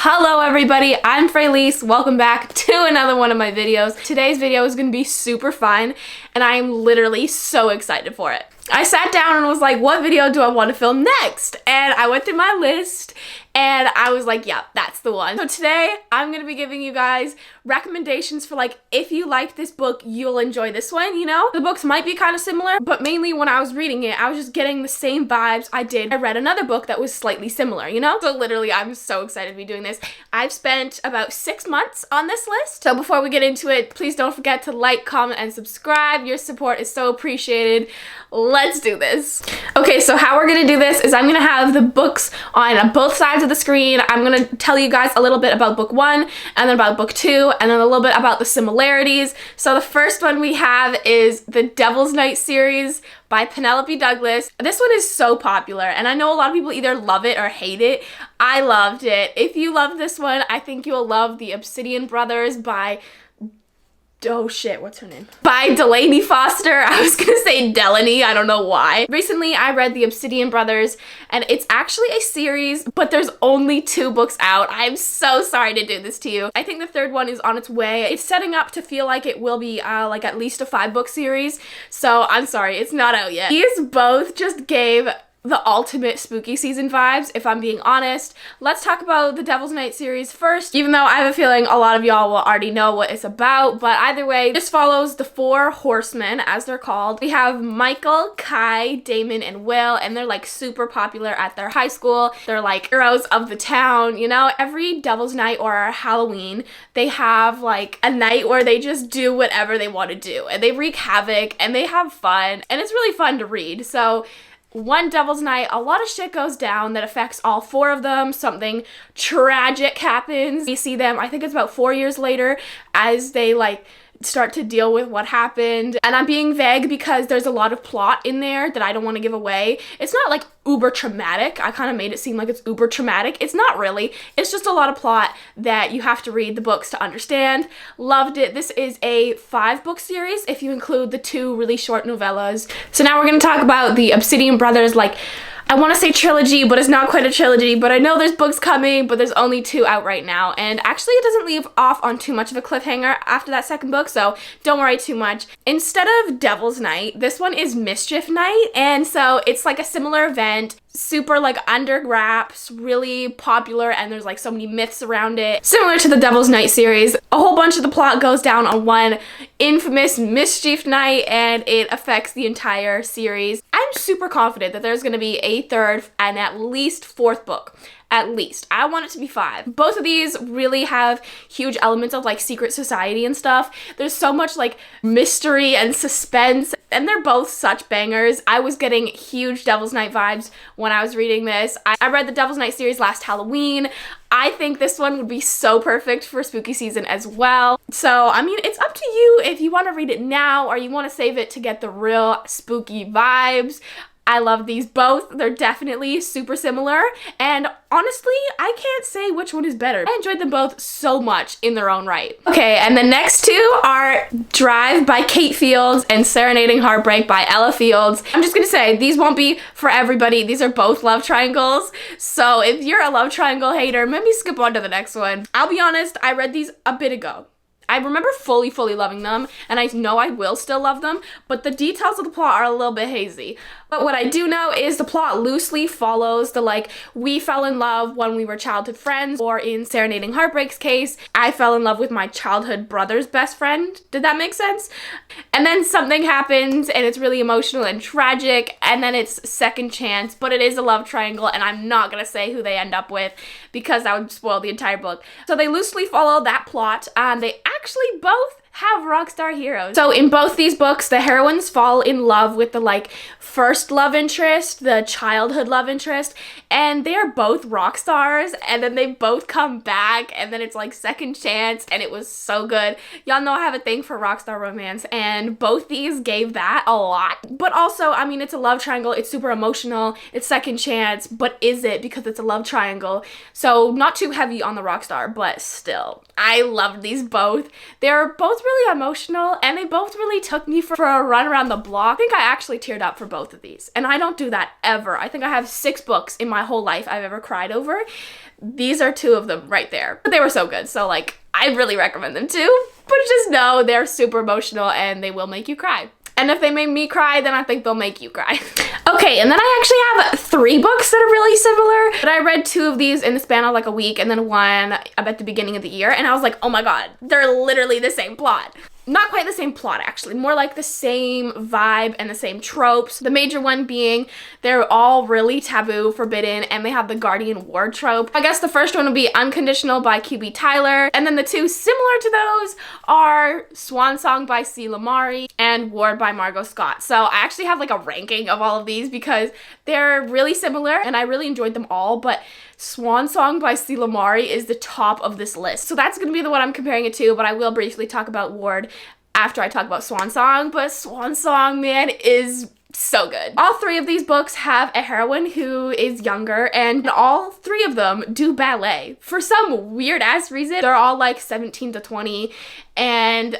Hello everybody, I'm Fraelise. Welcome back to another one of my videos. Today's video is gonna be super fun and I am literally so excited for it. I sat down and was like, what video do I want to film next? And I went through my list and I was like, yeah, that's the one. So today I'm gonna be giving you guys recommendations for like, if you like this book, you'll enjoy this one, you know? The books might be kind of similar, but mainly when I was reading it, I was just getting the same vibes I read another book that was slightly similar, you know? So literally, I'm so excited to be doing this. I've spent about 6 months on this list. So before we get into it, please don't forget to like, comment, and subscribe. Your support is so appreciated. Let's do this. Okay, so how we're gonna do this is I'm gonna have the books on both sides of the screen. I'm gonna tell you guys a little bit about book 1 and then about book 2 and then a little bit about the similarities. So the first one we have is the Devil's Night series by Penelope Douglas. This one is so popular and I know a lot of people either love it or hate it. I loved it. If you love this one, I think you'll love the Obsidian Brothers by what's her name? By Delaney Foster. I was gonna say Delaney, I don't know why. Recently, I read The Obsidian Brothers, and it's actually a series, but there's only 2 books out. I'm so sorry to do this to you. I think the third one is on its way. It's setting up to feel like it will be like at least a 5-book series, so I'm sorry, it's not out yet. These both just gave the ultimate spooky season vibes, if I'm being honest. Let's talk about the Devil's Night series first, even though I have a feeling a lot of y'all will already know what it's about, but either way, this follows the 4 horsemen, as they're called. We have Michael, Kai, Damon, and Will, and they're like super popular at their high school. They're like heroes of the town, you know? Every Devil's Night or Halloween, they have like a night where they just do whatever they want to do, and they wreak havoc, and they have fun, and it's really fun to read. So one Devil's Night, a lot of shit goes down that affects all 4 of them. Something tragic happens. We see them, I think it's about 4 years later, as they like start to deal with what happened. And I'm being vague because there's a lot of plot in there that I don't want to give away. It's not like uber traumatic. I kind of made it seem like it's uber traumatic. It's not really. It's just a lot of plot that you have to read the books to understand. Loved it. This is a 5-book series if you include the 2 really short novellas. So now we're going to talk about the Obsidian Brothers, like, I want to say trilogy, but it's not quite a trilogy, but I know there's books coming, but there's only 2 out right now, and actually it doesn't leave off on too much of a cliffhanger after that second book, so don't worry too much. Instead of Devil's Night, this one is Mischief Night, and so it's like a similar event, super like under wraps, really popular, and there's like so many myths around it. Similar to the Devil's Night series, a whole bunch of the plot goes down on one infamous Mischief Night, and it affects the entire series. I'm super confident that there's gonna be a 3rd and at least 4th book. At least. I want it to be 5. Both of these really have huge elements of like secret society and stuff. There's so much like mystery and suspense, and they're both such bangers. I was getting huge Devil's Night vibes when I was reading this. I read the Devil's Night series last Halloween. I think this one would be so perfect for spooky season as well. So, I mean, it's up to you if you want to read it now or you want to save it to get the real spooky vibes. I love these both. They're definitely super similar, and honestly, I can't say which one is better. I enjoyed them both so much in their own right. Okay, and the next 2 are Drive by Kate Fields and Serenading Heartbreak by Ella Fields. I'm just gonna say, these won't be for everybody. These are both love triangles, so if you're a love triangle hater, maybe skip on to the next one. I'll be honest, I read these a bit ago. I remember fully loving them, and I know I will still love them, but the details of the plot are a little bit hazy. But what I do know is the plot loosely follows the like, we fell in love when we were childhood friends, or in Serenading Heartbreak's case, I fell in love with my childhood brother's best friend. Did that make sense? And then something happens, and it's really emotional and tragic, and then it's second chance, but it is a love triangle, and I'm not gonna say who they end up with because that would spoil the entire book. So they loosely follow that plot, and they actually both have rock star heroes. So in both these books, the heroines fall in love with the like first love interest, the childhood love interest, and they are both rock stars, and then they both come back, and then it's like second chance, and it was so good. Y'all know I have a thing for rock star romance, and both these gave that a lot. But also, I mean, it's a love triangle, it's super emotional, it's second chance, but is it because it's a love triangle? So not too heavy on the rock star, but still. I loved these both. They're both really emotional, and they both really took me for a run around the block. I think I actually teared up for both of these, and I don't do that ever. I think I have 6 books in my whole life I've ever cried over. These are two of them right there. But they were so good, so like I really recommend them too. But just know they're super emotional and they will make you cry. And if they made me cry, then I think they'll make you cry. Okay, and then I actually have 3 books that are really similar. But I read 2 of these in the span of like a week and then one at the beginning of the year. And I was like, oh my god, they're literally the same plot. Not quite the same plot, actually. More like the same vibe and the same tropes. The major one being they're all really taboo, forbidden, and they have the Guardian Ward trope. I guess the first one would be Unconditional by QB Tyler. And then the 2 similar to those are Swan Song by C. Lamari and Ward by Margot Scott. So I actually have like a ranking of all of these because they're really similar and I really enjoyed them all. But Swan Song by C. Lamari is the top of this list. So that's going to be the one I'm comparing it to, but I will briefly talk about Ward after I talk about Swan Song. But Swan Song, man, is so good. All 3 of these books have a heroine who is younger, and all 3 of them do ballet. For some weird ass reason, they're all like 17 to 20, and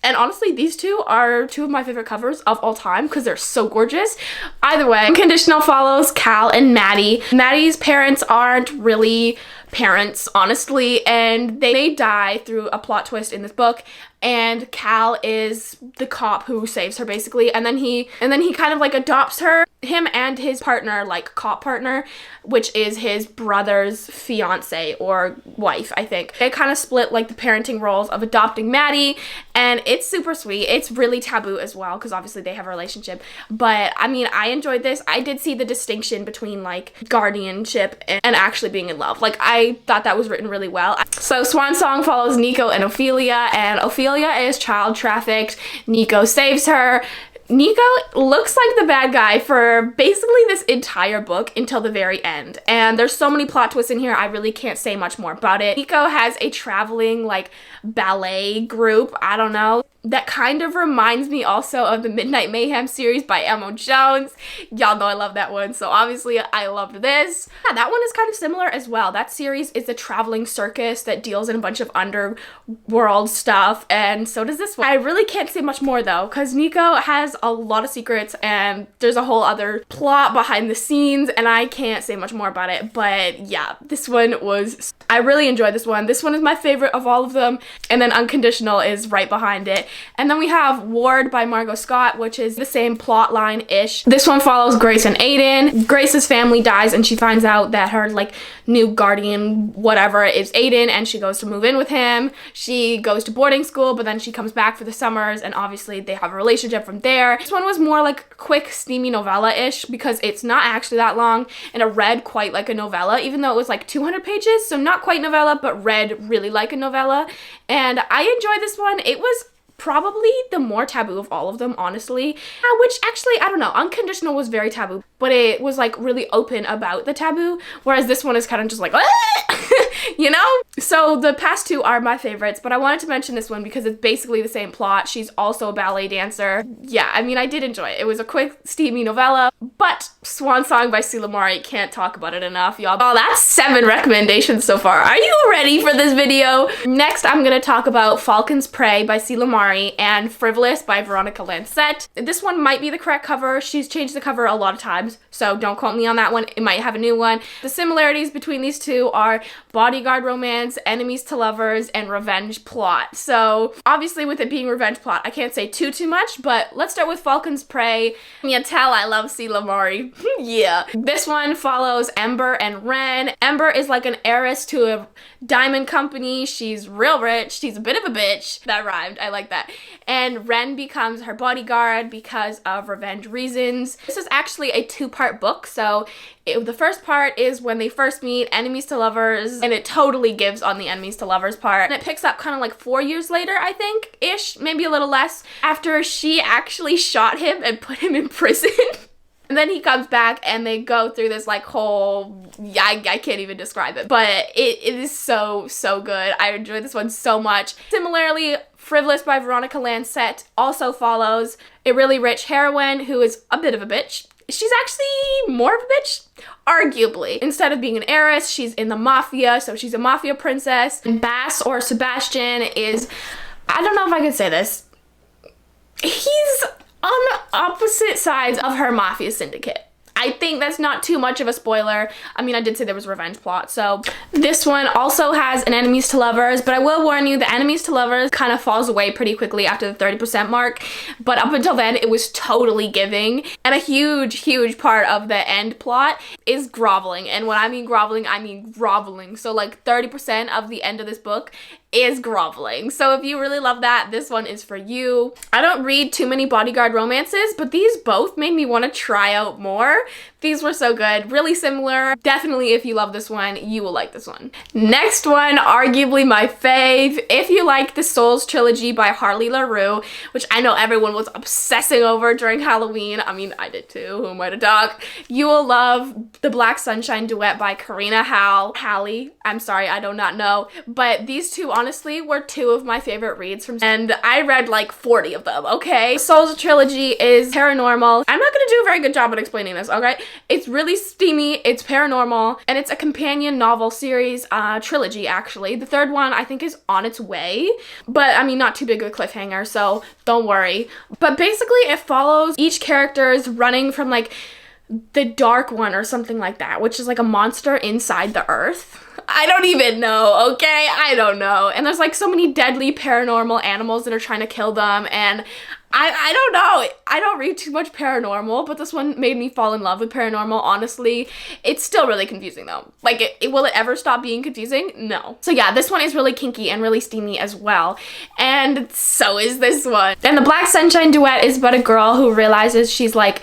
honestly, these 2 are 2 of my favorite covers of all time because they're so gorgeous. Either way, Unconditional follows Cal and Maddie. Maddie's parents aren't really parents, honestly, and they may die through a plot twist in this book. And Cal is the cop who saves her, basically, and then he kind of like adopts her, him and his partner, like cop partner, which is his brother's fiance or wife, I think. They kind of split like the parenting roles of adopting Maddie, and it's super sweet. It's really taboo as well because obviously they have a relationship, but I mean, I enjoyed this. I did see the distinction between like guardianship and actually being in love. Like, I thought that was written really well. So Swan Song follows Nico and Ophelia, and Ophelia is child trafficked. Nico saves her. Nico looks like the bad guy for basically this entire book until the very end. And there's so many plot twists in here, I really can't say much more about it. Nico has a traveling like ballet group, I don't know, that kind of reminds me also of the Midnight Mayhem series by Elmo Jones. Y'all know I love that one, so obviously I loved this. Yeah, that one is kind of similar as well. That series is a traveling circus that deals in a bunch of underworld stuff, and so does this one. I really can't say much more though, because Nico has a lot of secrets and there's a whole other plot behind the scenes, and I can't say much more about it. But yeah, this one was, I really enjoyed this one. This one is my favorite of all of them, and then Unconditional is right behind it. And then we have Ward by Margot Scott, which is the same plot line-ish. This one follows Grace and Aiden. Grace's family dies and she finds out that her like new guardian whatever is Aiden, and she goes to move in with him. She goes to boarding school, but then she comes back for the summers, and obviously they have a relationship from there. This one was more like quick, steamy novella-ish because it's not actually that long, and it read quite like a novella, even though it was like 200 pages, so not quite novella, but read really like a novella. And I enjoyed this one. It was probably the more taboo of all of them, honestly. Which actually, I don't know, Unconditional was very taboo, but it was like really open about the taboo, whereas this one is kind of just like, you know? So the past 2 are my favorites, but I wanted to mention this one because it's basically the same plot. She's also a ballet dancer. Yeah, I mean, I did enjoy it. It was a quick, steamy novella, but Swan Song by C. Lamari, can't talk about it enough, y'all. Oh, that's 7 recommendations so far. Are you ready for this video? Next, I'm gonna talk about Falcon's Prey by C. Lamari and Frivolous by Veronica Lancette. This one might be the correct cover. She's changed the cover a lot of times, so don't quote me on that one. It might have a new one. The similarities between these 2 are bodyguard romance, enemies to lovers, and revenge plot. So obviously with it being revenge plot, I can't say too much, but let's start with Falcon's Prey. You tell I love C. Lamari. Yeah. This one follows Ember and Ren. Ember is like an heiress to a diamond company. She's real rich. She's a bit of a bitch. That rhymed. I like that. And Ren becomes her bodyguard because of revenge reasons. This is actually a 2-part book, so the first part is when they first meet, enemies to lovers, and it totally gives on the enemies to lovers part. And it picks up kind of like 4 years later, I think, ish, maybe a little less, after she actually shot him and put him in prison. And then he comes back and they go through this like whole, I can't even describe it, but it is so good. I enjoyed this one so much. Similarly, Frivolous by Veronica Lancette also follows a really rich heroine who is a bit of a bitch. She's actually more of a bitch, arguably. Instead of being an heiress, she's in the mafia, so she's a mafia princess. And Bass, or Sebastian, is, I don't know if I could say this, he's on opposite sides of her mafia syndicate. I think that's not too much of a spoiler. I mean, I did say there was a revenge plot. So this one also has an enemies to lovers, but I will warn you, the enemies to lovers kind of falls away pretty quickly after the 30% mark. But up until then, it was totally giving. And a huge part of the end plot is groveling. And when I mean groveling, I mean groveling. So like 30% of the end of this book is groveling. So if you really love that, this one is for you. I don't read too many bodyguard romances, but these both made me want to try out more. These were so good, really similar. Definitely if you love this one, you will like this one. Next one, arguably my fave. If you like the Souls trilogy by Harley LaRue, which I know everyone was obsessing over during Halloween. I mean, I did too, who am I to talk? You will love the Black Sunshine duet by Karina Halle. I'm sorry, I do not know. But these two honestly were two of my favorite reads from, and I read like 40 of them, okay? Souls trilogy is paranormal. I'm not gonna do a very good job at explaining this, okay? It's really steamy, it's paranormal, and it's a companion novel series, trilogy actually. The third one I think is on its way, but I mean, not too big of a cliffhanger, so don't worry. But basically it follows each character's running from like the Dark One or something like that, which is like a monster inside the earth. I don't even know, okay? I don't know. And there's like so many deadly paranormal animals that are trying to kill them, and I don't know. I don't read too much paranormal, but this one made me fall in love with paranormal, honestly. It's still really confusing though. Like, will it ever stop being confusing? No. So yeah, this one is really kinky and really steamy as well. And so is this one. And the Black Sunshine duet is about a girl who realizes she's like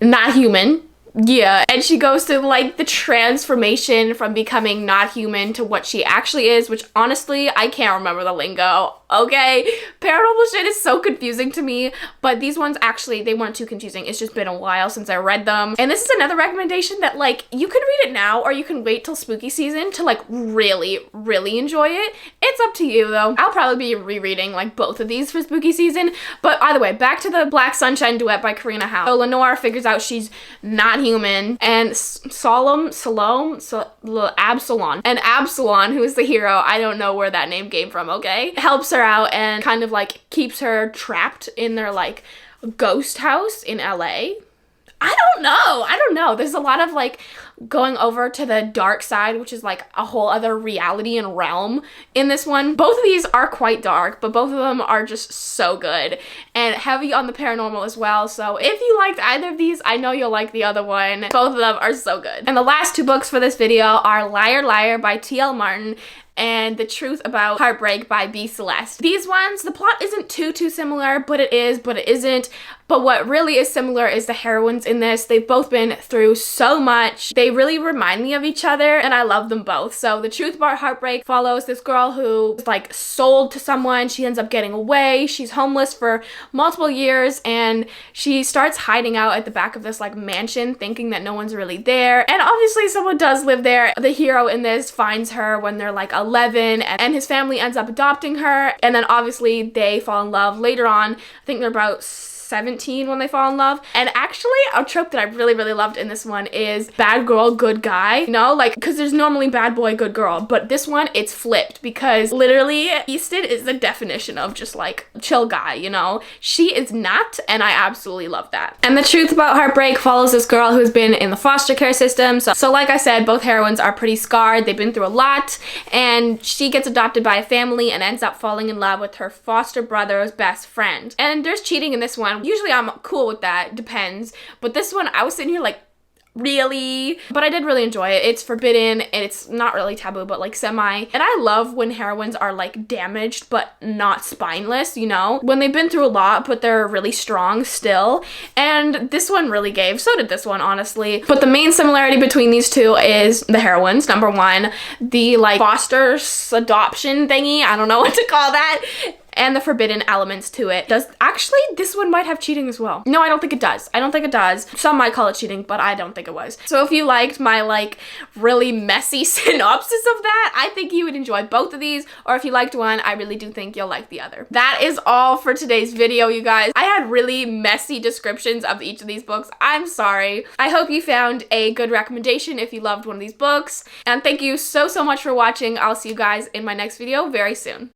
not human. Yeah, and she goes through like the transformation from becoming not human to what she actually is, which honestly, I can't remember the lingo, okay? Paranormal shit is so confusing to me, but these ones actually, they weren't too confusing. It's just been a while since I read them. And this is another recommendation that like, you can read it now or you can wait till spooky season to like really enjoy it. It's up to you though. I'll probably be rereading like both of these for spooky season, but either way, back to the Black Sunshine duet by Karina Halle. So Lenore figures out she's not human, and Absalom, and Absalom, who is the hero, I don't know where that name came from, okay, helps her out and kind of like keeps her trapped in their like ghost house in LA. I don't know. There's a lot of like going over to the dark side, which is like a whole other reality and realm in this one. Both of these are quite dark, but both of them are just so good and heavy on the paranormal as well. So if you liked either of these, I know you'll like the other one. Both of them are so good. And the last two books for this video are Liar Liar by T.L. Martin and The Truth About Heartbreak by B. Celeste. These ones, the plot isn't too similar, but it is, but it isn't. But what really is similar is the heroines in this. They've both been through so much. They really remind me of each other, and I love them both. So The Truth About Heartbreak follows this girl who is like sold to someone. She ends up getting away. She's homeless for multiple years, and she starts hiding out at the back of this like mansion, thinking that no one's really there. And obviously someone does live there. The hero in this finds her when they're like 11, and his family ends up adopting her. And then obviously they fall in love later on. I think they're about 17 when they fall in love. And actually a trope that I really loved in this one is bad girl, good guy. You know, like, because there's normally bad boy, good girl, but this one it's flipped because literally Easton is the definition of just like chill guy, you know? She is not, and I absolutely love that. And The Truth About Heartbreak follows this girl who's been in the foster care system. So like I said, both heroines are pretty scarred. They've been through a lot, and she gets adopted by a family and ends up falling in love with her foster brother's best friend. And there's cheating in this one. Usually I'm cool with that, depends. But this one, I was sitting here like, really? But I did really enjoy it. It's forbidden and it's not really taboo, but like semi. And I love when heroines are like damaged but not spineless, you know? When they've been through a lot but they're really strong still. And this one really gave. So did this one, honestly. But the main similarity between these two is the heroines. Number one, the like foster adoption thingy. I don't know what to call that. And the forbidden elements to it. Actually, this one might have cheating as well. No, I don't think it does. I don't think it does. Some might call it cheating, but I don't think it was. So if you liked my like really messy synopsis of that, I think you would enjoy both of these. Or if you liked one, I really do think you'll like the other. That is all for today's video, you guys. I had really messy descriptions of each of these books. I'm sorry. I hope you found a good recommendation if you loved one of these books. And thank you so much for watching. I'll see you guys in my next video very soon.